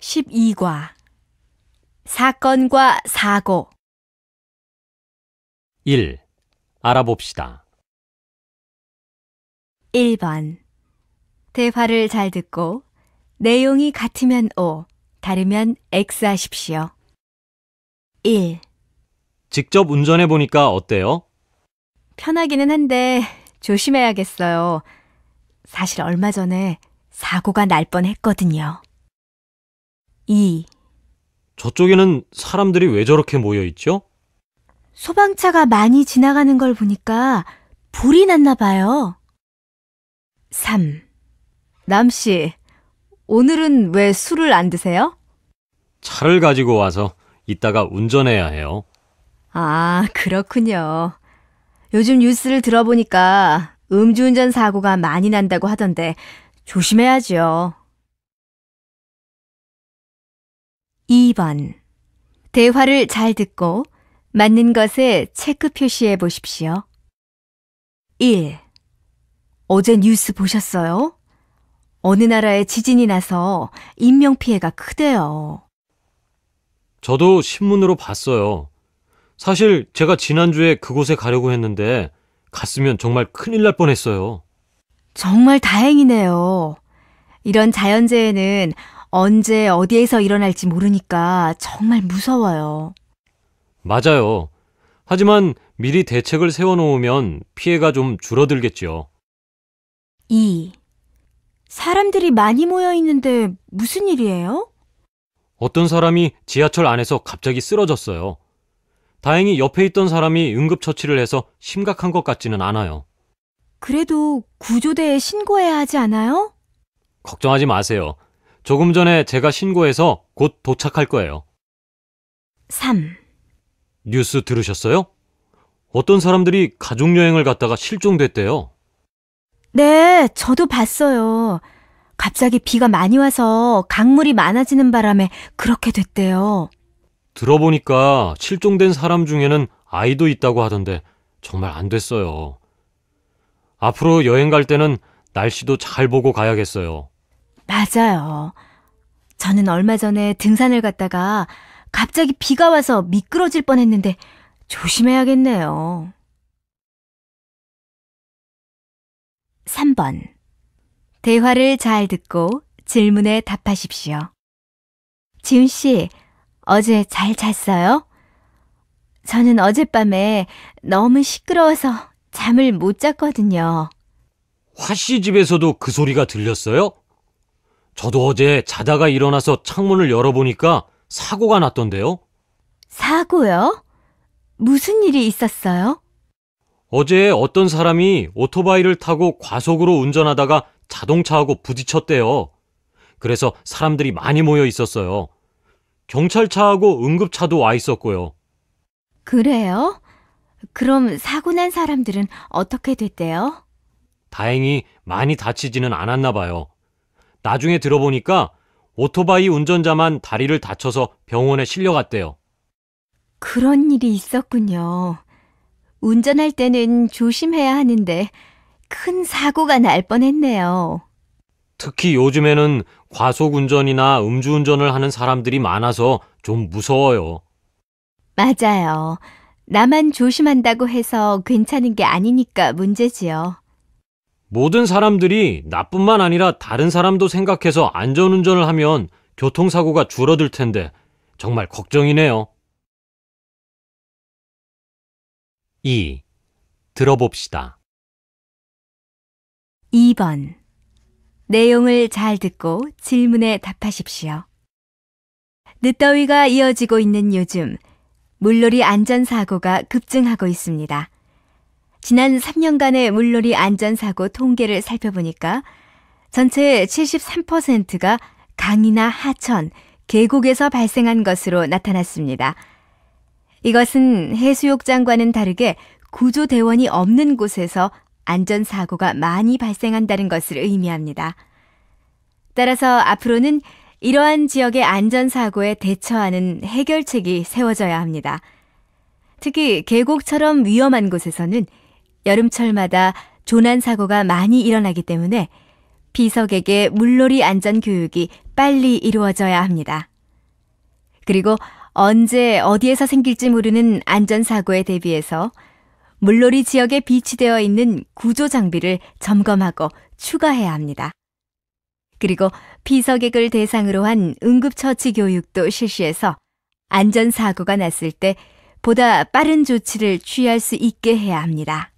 12과 사건과 사고 1. 알아봅시다. 1번 대화를 잘 듣고 내용이 같으면 O, 다르면 X 하십시오. 1. 직접 운전해 보니까 어때요? 편하기는 한데 조심해야겠어요. 사실 얼마 전에 사고가 날 뻔했거든요. 2. 저쪽에는 사람들이 왜 저렇게 모여 있죠? 소방차가 많이 지나가는 걸 보니까 불이 났나 봐요. 3. 남씨, 오늘은 왜 술을 안 드세요? 차를 가지고 와서 이따가 운전해야 해요. 아, 그렇군요. 요즘 뉴스를 들어보니까 음주운전 사고가 많이 난다고 하던데 조심해야죠. 2번 대화를 잘 듣고 맞는 것에 체크 표시해 보십시오. 1. 어제 뉴스 보셨어요? 어느 나라에 지진이 나서 인명피해가 크대요. 저도 신문으로 봤어요. 사실 제가 지난주에 그곳에 가려고 했는데 갔으면 정말 큰일 날 뻔했어요. 정말 다행이네요. 이런 자연재해는 언제 어디에서 일어날지 모르니까 정말 무서워요. 맞아요. 하지만 미리 대책을 세워놓으면 피해가 좀 줄어들겠죠. 2. 사람들이 많이 모여 있는데 무슨 일이에요? 어떤 사람이 지하철 안에서 갑자기 쓰러졌어요. 다행히 옆에 있던 사람이 응급처치를 해서 심각한 것 같지는 않아요. 그래도 구조대에 신고해야 하지 않아요? 걱정하지 마세요. 조금 전에 제가 신고해서 곧 도착할 거예요. 3. 뉴스 들으셨어요? 어떤 사람들이 가족여행을 갔다가 실종됐대요. 네, 저도 봤어요. 갑자기 비가 많이 와서 강물이 많아지는 바람에 그렇게 됐대요. 들어보니까 실종된 사람 중에는 아이도 있다고 하던데 정말 안 됐어요. 앞으로 여행 갈 때는 날씨도 잘 보고 가야겠어요. 맞아요. 저는 얼마 전에 등산을 갔다가 갑자기 비가 와서 미끄러질 뻔했는데 조심해야겠네요. 3번 대화를 잘 듣고 질문에 답하십시오. 지훈 씨, 어제 잘 잤어요? 저는 어젯밤에 너무 시끄러워서 잠을 못 잤거든요. 화씨 집에서도 그 소리가 들렸어요? 저도 어제 자다가 일어나서 창문을 열어보니까 사고가 났던데요. 사고요? 무슨 일이 있었어요? 어제 어떤 사람이 오토바이를 타고 과속으로 운전하다가 자동차하고 부딪혔대요. 그래서 사람들이 많이 모여 있었어요. 경찰차하고 응급차도 와 있었고요. 그래요? 그럼 사고 난 사람들은 어떻게 됐대요? 다행히 많이 다치지는 않았나 봐요. 나중에 들어보니까 오토바이 운전자만 다리를 다쳐서 병원에 실려갔대요. 그런 일이 있었군요. 운전할 때는 조심해야 하는데 큰 사고가 날 뻔했네요. 특히 요즘에는 과속운전이나 음주운전을 하는 사람들이 많아서 좀 무서워요. 맞아요. 나만 조심한다고 해서 괜찮은 게 아니니까 문제지요. 모든 사람들이 나뿐만 아니라 다른 사람도 생각해서 안전운전을 하면 교통사고가 줄어들 텐데 정말 걱정이네요. 2. 들어봅시다. 2번 내용을 잘 듣고 질문에 답하십시오. 늦더위가 이어지고 있는 요즘 물놀이 안전사고가 급증하고 있습니다. 지난 3년간의 물놀이 안전사고 통계를 살펴보니까 전체 73%가 강이나 하천, 계곡에서 발생한 것으로 나타났습니다. 이것은 해수욕장과는 다르게 구조대원이 없는 곳에서 안전사고가 많이 발생한다는 것을 의미합니다. 따라서 앞으로는 이러한 지역의 안전사고에 대처하는 해결책이 세워져야 합니다. 특히 계곡처럼 위험한 곳에서는 여름철마다 조난사고가 많이 일어나기 때문에 비석에게 물놀이 안전 교육이 빨리 이루어져야 합니다. 그리고 언제 어디에서 생길지 모르는 안전사고에 대비해서 물놀이 지역에 비치되어 있는 구조 장비를 점검하고 추가해야 합니다. 그리고 피서객을 대상으로 한 응급처치 교육도 실시해서 안전사고가 났을 때 보다 빠른 조치를 취할 수 있게 해야 합니다.